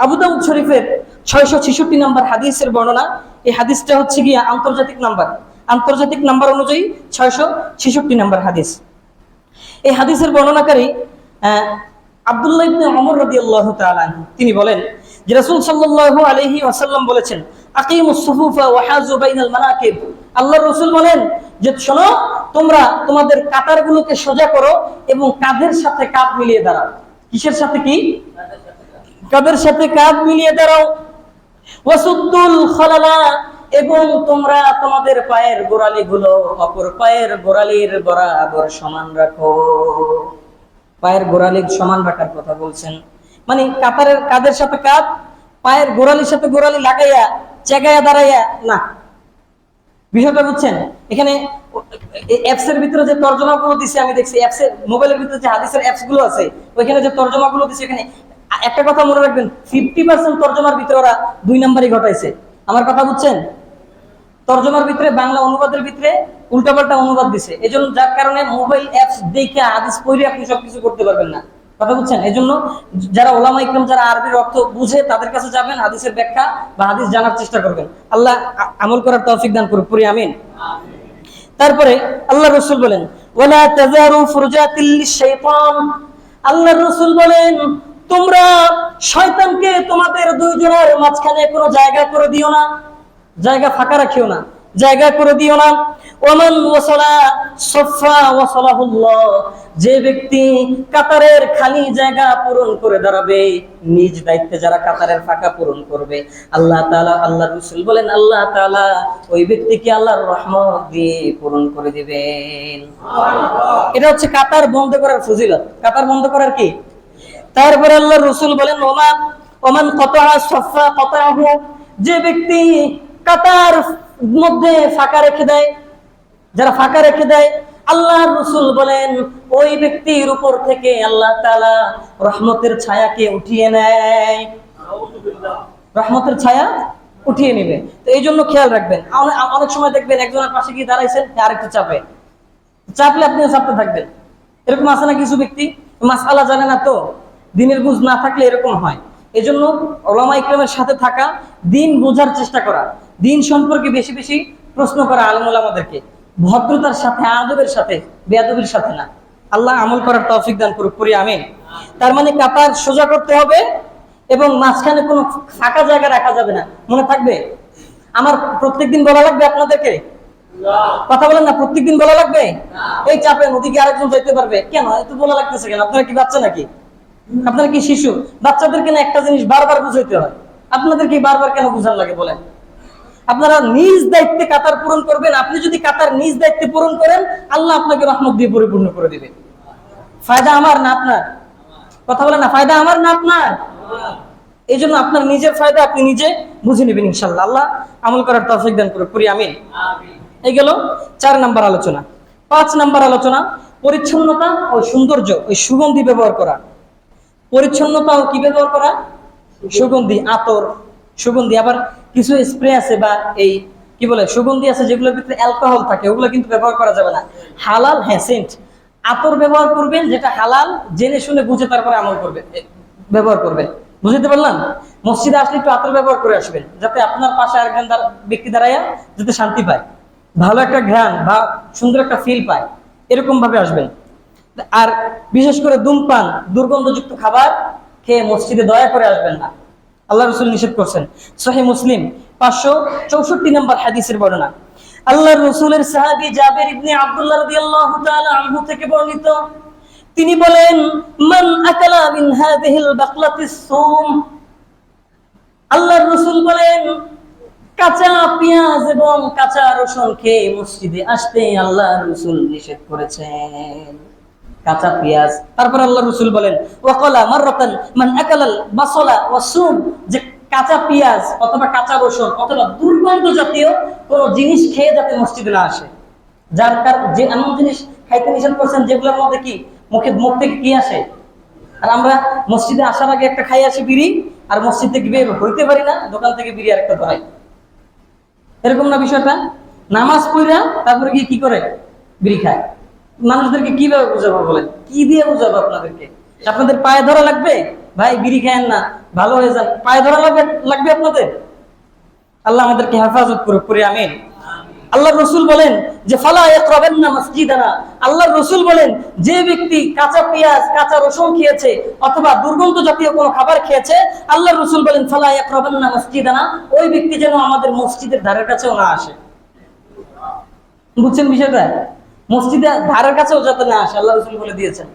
আবু দাউদ শরীফের 666 নম্বর হাদিসের বর্ণনা। এই হাদিসটা হচ্ছে গিয়ে আন্তর্জাতিক নাম্বার অনুযায়ী 666 নম্বর হাদিস। এই হাদিসের বর্ণনাকারী আব্দুল্লাহ ইবনে ওমর রাদিয়াল্লাহু তাআলা আনহু, তিনি বলেন যে রাসূল সাল্লাল্লাহু আলাইহি ওয়াসাল্লাম বলেছেন, আকিমুস সুফুফা ওয়া হাযু বাইনাল মানাকিব। আল্লাহর রাসূল বলেন যে শোনো, তোমরা তোমাদের কাতারগুলোকে সোজা করো এবং কাঁধের সাথে কাঁধ মিলিয়ে দাঁড়াও। কিসের সাথে? কি? কাঁধের সাথে কাঁধ মিলিয়ে দাঁড়াও। ওয়াসুদ্দুল খালালা, এবং তোমরা তোমাদের পায়ের গোড়ালিগুলো অপর পায়ের গোড়ালির বরাবর সমান রাখো। পায়ের গোড়ালি সমান রাখার কথা বলছেন। মানে কাঁধের সাথে কাঁধ, পায়ের গোড়ালির সাথে গোড়ালি লাগাইয়া চেগাইয়া দাঁড়াইয়া না। বিষয়টা বুঝছেন? এখানে অ্যাপস এর ভিতরে যে তর্জমাগুলো দিছে, আমি দেখছি অ্যাপস এর, মোবাইলের ভিতরে যে হাদিসের অ্যাপস গুলো আছে, ওইখানে যে তর্জমাগুলো দিছে, এখানে একটা কথা মনে রাখবেন, 50% তর্জমার ভিতরে ওরা 2 নাম্বারই ঘটাইছে। আমার কথা বুঝছেন? তর্জমার ভিতরে, বাংলা অনুবাদের ভিতরে উল্টাপাল্টা অনুবাদ দিছে। এজন্য যার কারণে মোবাইল অ্যাপস দেখে হাদিস পড়ে আপনি সবকিছু করতে পারবেন না। কথা বুঝছেন? এজন্য যারা ওলামা ইকরাম, যারা আরবির অর্থ বুঝে, তাদের কাছে যাবেন, হাদিসের ব্যাখ্যা বা হাদিস জানার চেষ্টা করবেন। আল্লাহ আমল করার তৌফিক দান করুক, পড়ি আমিন। তারপরে আল্লাহ রাসূল বলেন, ওয়ালা তাজারু ফুরজাতিল শাইতান। আল্লাহ রাসূল বলেন, তোমরা শয়তানকে তোমাদের দুইজনের মাঝখানে কোনো জায়গা করে দিও না, জায়গা ফাঁকা রাখিও না, জায়গা করে দিও না। ওমান ওয়াসালা সাফা ওয়াসালাহুল্লাহ। যে ব্যক্তি কাতারের খালি জায়গা পূরণ করে দাঁড়াবে, নিজ দায়িত্বে যারা কাতারের ফাঁকা পূরণ করবে, আল্লাহ তাআলা, আল্লাহর রাসূল বলেন, আল্লাহ তাআলা ওই ব্যক্তিকে আল্লাহর রহমত দিয়ে পূরণ করে দিবেন। সুবহানাল্লাহ। এটা হচ্ছে কাতার বন্ধ করার ফজিলত। কাতার বন্ধ করার কি? তারপরে আল্লাহর রাসূল বলেন, ওমান কাতা সাফা কাতাহু। যে ব্যক্তি কাতার মধ্যে ফাঁকা রেখে দেয়, যারা ফাঁকা রেখে দেয়, আল্লাহর রাসূল বলেন ওই ব্যক্তির উপর থেকে আল্লাহ তাআলা রহমতের ছায়াকে উঠিয়ে নেয়। নাউযুবিল্লাহ। রহমতের ছায়া উঠিয়ে নেবে। তো এই জন্য খেয়াল রাখবেন। অনেক সময় দেখবেন একজনের পাশে গিয়ে দাঁড়াইছেন, আরেকটু চাপলে আপনিও চাপতে থাকবেন। এরকম আছে না কিছু ব্যক্তি, মাসআলা জানে না, তো দিনের বুঝ না থাকলে এরকম হয়। এজন্য উলামা ইকরামের সাথে থাকা, দিন বোঝার চেষ্টা করা, দিন সম্পর্কে বেশি বেশি প্রশ্ন করা, আলেম ওলামাদেরকে ভদ্রতার সাথে, আদবের সাথে, বেয়াদবির সাথে না। আল্লাহ আমল করার তৌফিক দান করুক, পড়ি আমিন। তার মানে কাতার সোজা করতে হবে এবং মাঝখানে কোনো ফাঁকা জায়গা রাখা যাবে না। মনে থাকবে? আমার প্রত্যেকদিন বলা লাগবে আপনাদেরকে? কথা বলেন না, প্রত্যেকদিন বলা লাগবে? এই চাপে নদীকে আরেকজন যাইতে পারবে কেন? এত বলা লাগতেছে কেন? আপনারা কি বাচ্চা নাকি? আপনারা কি শিশু? বাচ্চাদেরকে না একটা জিনিস বারবার বুঝাইতে হয়, আপনাদেরকে বারবার কেন বুঝান লাগে বলেন? আপনারা নিজ দায়িত্বে কাতার পূরণ করবেন। আপনি যদি কাতার নিজ দায়িত্বে পূরণ করেন, আল্লাহ আপনাকে রহমত দিয়ে পরিপূর্ণ করে দিবে। ফায়দা আমার না আপনার? কথা বলেন না, ফায়দা আমার না আপনার? এই জন্য আপনার নিজের ফায়দা আপনি নিজে বুঝে নেবেন ইনশাআল্লাহ। আল্লাহ আমল করার তৌফিক দান করুক, পড়ি আমিন। এই গেল 4 নাম্বার আলোচনা। 5 নাম্বার আলোচনা, পরিচ্ছন্নতা ও সৌন্দর্য, ওই সুগন্ধি ব্যবহার করা। পরিচ্ছন্নতা ও কি ব্যবহার করা? সুগন্ধি, আতর, সুগন্ধি। আবার কিছু স্প্রে আছে বা এই কি বলে সুগন্ধি আছে যেগুলোর ভিতরে অ্যালকোহল থাকে, ওগুলো কিন্তু ব্যবহার করা যাবে না। হালাল, হ্যাঁ সেন্ট, আতর ব্যবহার করবেন যেটা হালাল, জেনে শুনে বুঝে তারপরে আমল করবেন, ব্যবহার করবেন। বুঝতে পারলাম? মসজিদে আসলে একটু আতর ব্যবহার করে আসবেন, যাতে আপনার পাশে আরেকজন ব্যক্তি দাঁড়াইয়া যাতে শান্তি পায়, ভালো একটা ঘ্রাণ বা সুন্দর একটা ফিল পায়, এরকম ভাবে আসবেন। আর বিশেষ করে ধূমপান, দুর্গন্ধযুক্ত খাবার খেয়ে মসজিদে দয়া করে আসবেন না, আল্লাহ রাসূল নিষেধ করছেন। সহিহ মুসলিম 564 নম্বর হাদিসের বর্ণনা। আল্লাহর রাসূলের সাহাবী জাবের ইবনে আব্দুল্লাহ রাদিয়াল্লাহু তাআলা আনহু থেকে বর্ণিত, তিনি বলেন, মান আকালা মিন হাযিহিল বাকলাতিস সুম, আল্লাহর রাসূল বলেন, কাঁচা পেঁয়াজ এবং কাঁচা রসুন খেয়ে মসজিদে আসতে আল্লাহর রাসূল নিষেধ করেছেন। কাঁচা পেঁয়াজ, তারপর আল্লাহর রাসূল বলেন, ওয়াকালা মাররাতান মান আকালাল বাসলা ওয়াসুম, যে কাঁচা পেঁয়াজ অথবা কাঁচা রসুন অথবা দুর্গন্ধ জাতীয় কোন জিনিস খেয়ে যাতে মসজিদে না আসে। যার যে এমন জিনিস খাইতে নিষেধ করছেন যেগুলোর মধ্যে কি মুখ থেকে কি আসে। আর আমরা মসজিদে আসার আগে একটা খাই আসি বিড়ি, আর মসজিদ থেকে বের হইতে পারি না, দোকান থেকে বিড়ি আর একটা ধরাই, এরকম না বিষয়টা? নামাজ পড়া তারপরে গিয়ে কি করে বিড়ি খায়। মানুষদেরকে কিভাবে বুঝাবো বলেন? কি দিয়ে বুঝাবো আপনাদেরকে? আপনাদের পায়ে ধরা লাগবে? ভাই বিড়ি খায়েন না, ভালো হয়ে যান, পায়ে ধরা লাগবে আপনাদের? আল্লাহ আমাদেরকে হেফাজত করুক, করে আমিন। আল্লাহর রাসূল বলেন যে ফালা ইয়াকরাবান্না মাসজিদানা, আল্লাহর রাসূল বলেন যে ব্যক্তি কাঁচা পেঁয়াজ কাঁচা রসুন খেয়েছে অথবা দুর্গন্ধ জাতীয় কোনো খাবার খেয়েছে, আল্লাহর রাসূল বলেন ফালা ইয়াকরাবান্না মাসজিদানা, ওই ব্যক্তি যেন আমাদের মসজিদের ধারের কাছেও না আসে। বুঝছেন বিষয়টা? মসজিদের ধারের কাছেও যাতে না আসে, আল্লাহ রাসূল বলে দিয়েছেন।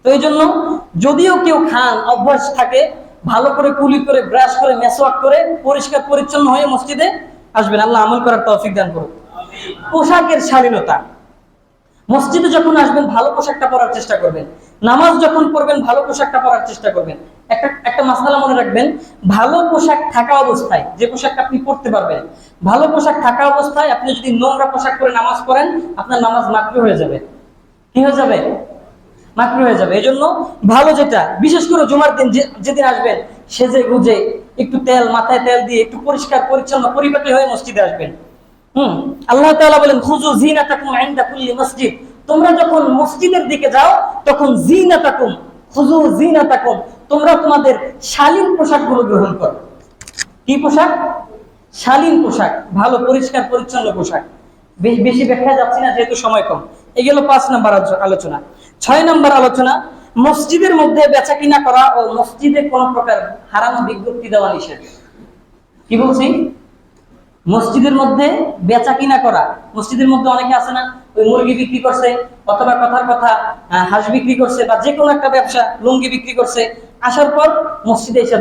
তো এই জন্য যদিও কেউ খান, অভ্যাস থাকে, ভালো করে কুলি করে ব্রাশ করে মেসওয়াক করে পরিষ্কার পরিচ্ছন্ন হয়ে মসজিদে আসবেন। আল্লাহ আমল করার তৌফিক দান করুন। পোশাকের শালীনতা, মসজিদে যখন আসবেন ভালো পোশাকটা পরার চেষ্টা করবেন, নামাজ যখন পড়বেন ভালো পোশাকটা পরার চেষ্টা করবেন। একটা মাসআলা মনে রাখবেন, ভালো পোশাক থাকা অবস্থায়, যে পোশাকটা আপনি পড়তে পারবেন, ভালো পোশাক থাকা অবস্থায় আপনি যদি নোংরা পোশাক পরে নামাজ পড়েন, আপনার নামাজ মাকরুহ হয়ে যাবে। কি হয়ে যাবে? মাকরুহ হয়ে যাবে। এই জন্য ভালো যেটা, বিশেষ করে জুমার দিন যেদিন আসবেন, সেজে গুজে একটু মাথায় তেল দিয়ে একটু পরিষ্কার পরিচ্ছন্ন পরিপাটি হয়ে মসজিদে আসবেন। আল্লাহ তাআলা বলেন, খুযু যিনাতাকুম ইনদা কুল্লি মসজিদ, তোমরা যখন মসজিদের দিকে যাও তখন যিনাতাকুম, খুযু যিনাতাকুম, তোমরা তোমাদের শালীন পোশাকগুলো গ্রহণ করো। কি পোশাক? শালীন পোশাক, ভালো পরিষ্কার পরিচ্ছন্ন পোশাক। বেশি ব্যাখ্যা যাচ্ছি না যেহেতু সময় কম। এই গেল 5 নাম্বার আলোচনা। 6 নাম্বার আলোচনা, মসজিদের মধ্যে বেচা কিনা করা ও মসজিদে কোন প্রকার হারাম বিজ্ঞপ্তি দেওয়া নিষেধ। কি বলছি? মসজিদের মধ্যে বেচা কিনা করা। মসজিদের মধ্যে অনেকে আছে না, ওই মুরগি বিক্রি করছে অথবা কথার কথা হাঁস বিক্রি করছে বা যে কোনো একটা ব্যবসা, লুঙ্গি বিক্রি করছে, আসার পর মসজিদে এসে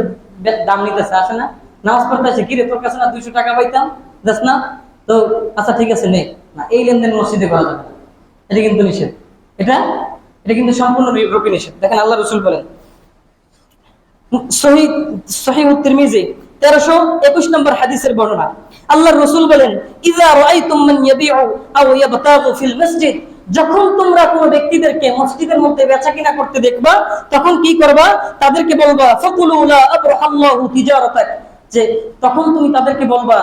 দাম নিতেছে, আসে না, নামাজ পড়তে আসে, কিরে তোর কাছে না 200 টাকা পাইতাম, যাস না, তো আচ্ছা ঠিক আছে নে না, এই লেনদেন মসজিদে করা যাবে না। এটা কিন্তু নিষেধ, এটা কিন্তু সম্পূর্ণ রূপে নিষেধ। দেখেন আল্লাহ রাসূল বলেন, সহিহ তিরমিজি 1321 নম্বর হাদিসের বর্ণনা, আল্লাহর রাসূল বলেন, ইযা রাআইতুম মান ইয়াবিউ আও ইয়াবতাগু ফিল মসজিদ, যখন তোমরা কোন ব্যক্তিদেরকে মসজিদের মধ্যে বেচাকেনা করতে দেখবা, তখন কি করবা? তাদেরকে বলবা, ফাকুলু লা আবরাহাল্লাহু তিজারাতাক, যে তখন তুমি তাদেরকে বলবা,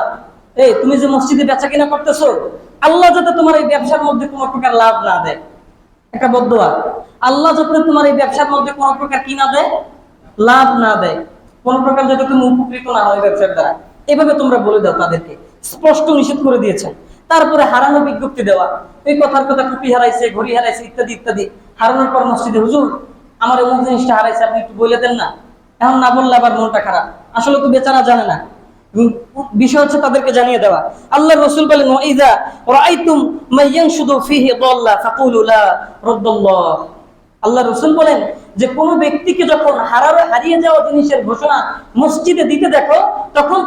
এই তুমি যে মসজিদে বেচাকেনা করতেছো, আল্লাহ যাতে তোমার এই ব্যবসার মধ্যে কোনো প্রকার লাভ না দেয়। একটা বদদোয়া, আল্লাহ যাতে তোমার এই ব্যবসার মধ্যে কোনো প্রকার কি না দেয়, লাভ না দেয়, কোন প্রকার যাতে তুমি উপকৃত না হয় ব্যবসার দ্বারা, এভাবে তোমরা বলে দাও তাদেরকে। স্পষ্ট নিষেধ করে দিয়েছেন। তারপরে হারানো বিজ্ঞপ্তি দেওয়া, এই কথার কথা টুপি হারাইছে, ঘড়ি হারাইছে, ইত্যাদি ইত্যাদি। হারানোর পর মসজিদে, হুজুর আমার অমুক জিনিসটা হারাইছে, আপনি একটু বলে দেন না। এখন না বললে আবার মনটা খারাপ, আসলে তো বেচারা জানে না। বিষয় হচ্ছে তাদেরকে জানিয়ে দেওয়া। আল্লাহর রাসূল বলেন, ওয়াইযা রাআইতুম মাইয়ানশুদু ফিহি দাল্লা ফাকুলু লা রাদ্দাল্লাহ, আল্লাহর রাসূল বলেন যে কোন ব্যক্তিকে যখন হারিয়ে যাওয়া জিনিসের ঘোষণা মসজিদে দিতে দেখো, তখন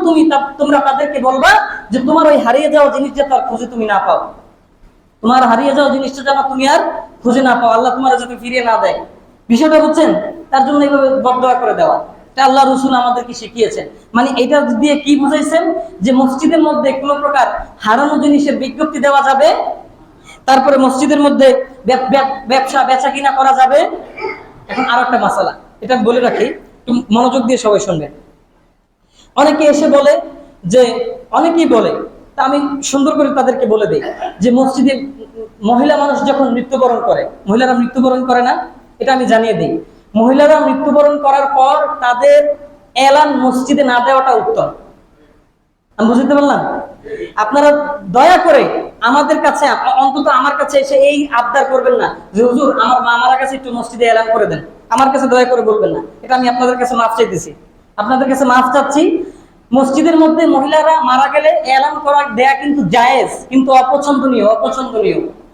তোমরা তাদেরকে বলবা যে তোমার ওই হারিয়ে যাওয়া জিনিসটা তার খুঁজে তুমি না পাও, তোমার হারিয়ে যাওয়া জিনিসটা যেন তুমি আর খুঁজে না পাও, আল্লাহ তোমার যাতে ফিরিয়ে না দেয়। বিষয়টা বুঝছেন? তার জন্য এইভাবে বদদোয়া করে দেওয়া। এটা আল্লাহ রসুল আমাদেরকে শিখিয়েছেন। মানে এটা দিয়ে কি বুঝাইছেন, যে মসজিদের মধ্যে কোনো প্রকার হারানো জিনিসের বিজ্ঞপ্তি দেওয়া যাবে, তারপরে মসজিদের মধ্যে ব্যবসা বেচা কিনা করা যাবে। এখন আরো একটা মাসালা, এটা বলে রাখি, একটু মনোযোগ দিয়ে সবাই শুনবেন। অনেকে এসে বলে যে, অনেকেই বলে, তা আমি সুন্দর করে তাদেরকে বলে দিই যে মসজিদে মহিলা মানুষ যখন মৃত্যুবরণ করে, মহিলারা মৃত্যুবরণ করে না, এটা আমি জানিয়ে দিই। মহিলারা মৃত্যুবরণ করার পর তাদের এলান মসজিদে না দেওয়াটা উত্তম। আমি বুঝতে পারলাম? আপনারা দয়া করে আমাদের কাছে, অন্তত আমার কাছে এসে এই আবদার করবেন না যে হুজুর আমার মা মারা গেছে, একটু মসজিদে এলান করে দেন। আমার কাছে দয়া করে বলবেন না, এটা আমি আপনাদের কাছে মাফ চাইতেছি, আপনাদের কাছে মাফ চাচ্ছি। মসজিদের মধ্যে মহিলারা মারা গেলে এলান করা দেয়া কিন্তু জায়েজ, কিন্তু অপছন্দনীয়,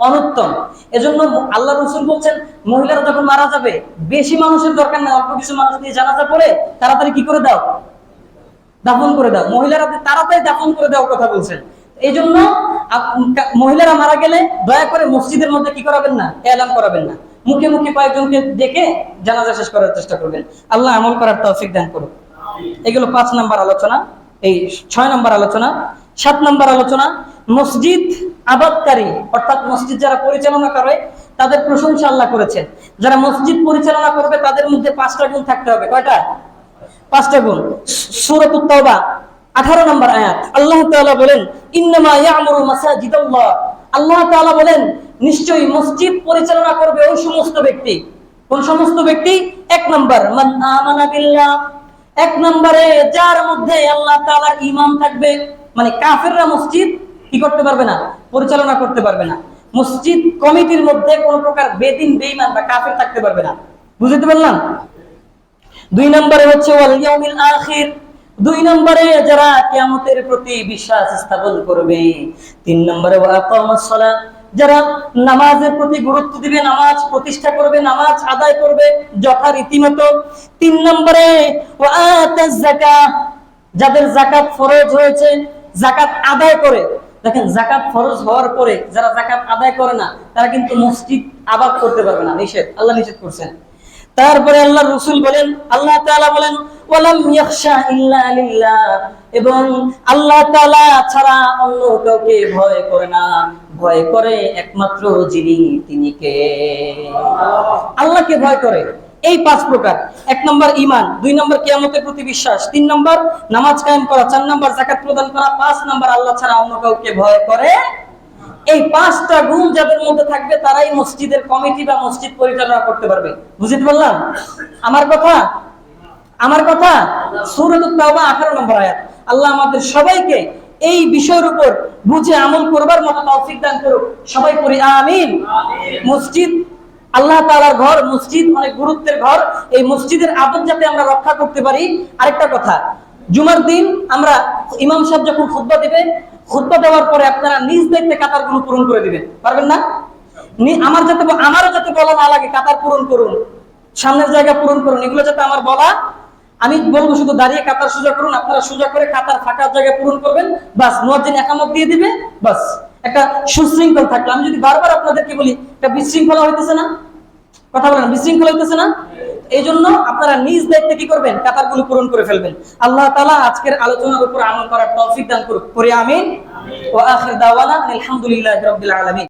অনুত্তম। এজন্য আল্লাহ রাসূল বলছেন, মহিলারা যখন মারা যাবে বেশি মানুষের দরকার না, অল্প কিছু মানুষ নিয়ে জানাজা পড়ে তাড়াতাড়ি কি করে দাও, দাফন করে দাও। মহিলারা তাড়াতাড়ি দাফন করে দেওয়ার কথা বলছেন। এই জন্য মহিলারা মারা গেলে দয়া করে মসজিদের মধ্যে কি করাবেন না, এলান করাবেন না। মুখে মুখে কয়েকজনকে ডেকে জানাজা শেষ করার চেষ্টা করবেন। আল্লাহ আমল করার তৌফিক দান করুন। এগুলো 5 নাম্বার আলোচনা। এই 6 নাম্বার আলোচনা। 7 নাম্বার আলোচনা, মসজিদ আবাদকারী অর্থাৎ মসজিদ যারা পরিচালনা করে তাদের প্রশংসা আল্লাহ করেছেন। যারা মসজিদ পরিচালনা করবে তাদের মধ্যে 5টা গুণ থাকতে হবে। কয়টা? 5টা গুণ। সূরাতুত তাওবা 18 নম্বর আয়াত, আল্লাহ তাআলা বলেন, ইন্নামা ইয়ামুরু মাসাজিদাল্লাহ, আল্লাহ তাআলা বলেন নিশ্চয়ই মসজিদ পরিচালনা করবে ওই সমস্ত ব্যক্তি। কোন সমস্ত ব্যক্তি? 1 নম্বর, মান আমানা বিল্লাহ, 1 নম্বরে যার মধ্যে আল্লাহ তাআলার ঈমান থাকবে। মানে কাফেররা মসজিদ কি করতে পারবে না, পরিচালনা করতে পারবে না। মসজিদ কমিটির মধ্যে কোন প্রকার বেদিন বেঈমান বা কাফের থাকতে পারবে না। বুঝতে পারলাম? 2 নম্বরে হচ্ছে ওয়াল ইয়াউমিল আখির, 2 নম্বরে যারা কিয়ামতের প্রতি বিশ্বাস স্থাপন করবে। 3 নম্বরে ওয়া আকামাস সালাহ, যারা নামাজের প্রতি গুরুত্ব দিবে, নামাজ প্রতিষ্ঠা করবে, নামাজ আদায় করবে যথারীতিমতো। 3 নম্বরে ওয়া আতাজ যাকাত, যাদের যাকাত ফরজ হয়েছে যাকাত আদায় করে। দেখেন, যাকাত ফরজ হওয়ার পরে যারা যাকাত আদায় করে না তারা কিন্তু মসজিদ আবাদ করতে পারবে না, নিষেধ, আল্লাহ নিষেধ করছেন। তারপরে আল্লাহ রাসূল বলেন, আল্লাহ তাআলা বলেন, ওয়ালাম ইয়াখশা ইল্লা লিল্লাহ, এবং আল্লাহ তাআলা ছাড়া অন্য কাউকে ভয় করে না, ভয় করে একমাত্র যিনি, তিনি কে? আল্লাহকে ভয় করে। এই 5 প্রকার। 1 নম্বর ঈমান, 2 নম্বর কিয়ামতের প্রতি বিশ্বাস, 3 নম্বর নামাজ কায়েম করা, 4 নম্বর যাকাত প্রদান করা, 5 নম্বর আল্লাহ ছাড়া অন্য কাউকে ভয় করে। এই 5টা গুণ যাদের মধ্যে থাকবে তারাই মসজিদের কমিটি বা মসজিদ পরিচালনা করতে পারবে। বুঝতে পারলাম আমার কথা? সূরাতুত তাওবা 18 নম্বর আয়াত। আল্লাহ আমাদের সবাইকে এই বিষয়ের উপর বুঝে আমল করবার মতো তৌফিক দান করুক। সবাই পড়ি আমিন। মসজিদ আল্লাহ তাআলার ঘর, মসজিদ অনেক গুরুত্বের ঘর। এই মসজিদের আদব যাতে আমরা রক্ষা করতে পারি। আরেকটা কথা, জুমার দিন আমরা ইমাম সাহেব যখন খুতবা দিবে, খুতবা দেওয়ার পরে আপনারা নিজ দায়িত্বে কাতারগুলো পূরণ করে দিবেন, পারবেন না? আমারও যাতে বলা না লাগে কাতার পূরণ করুন, সামনের জায়গা পূরণ করুন, এগুলো যাতে আমার বলা, আমি বলবো শুধু দাঁড়িয়ে কাতার সোজা করুন, আপনারা সোজা করে কাতার ফাঁকা জায়গা পূরণ করবেন, বাস। মুয়াজ্জিন ইকামত দিয়ে দিবে, বাস। একটা সুশৃঙ্খল থাকলো। আমি যদি বারবার আপনাদেরকে বলি, এটা বিশৃঙ্খলা হইতেছে না? কথা বলেন, বিশৃঙ্খলা হইতেছে না? এই জন্য আপনারা নিজ দায়িত্বে কি করবেন, কাতারগুলো পূরণ করে ফেলবেন। আল্লাহ তাআলা আজকের আলোচনার উপর আমল করার তৌফিক দান করুক। পড়ি আমিন। ওয়া আখির দাওয়ানা আলহামদুলিল্লাহি রাব্বিল আলামিন।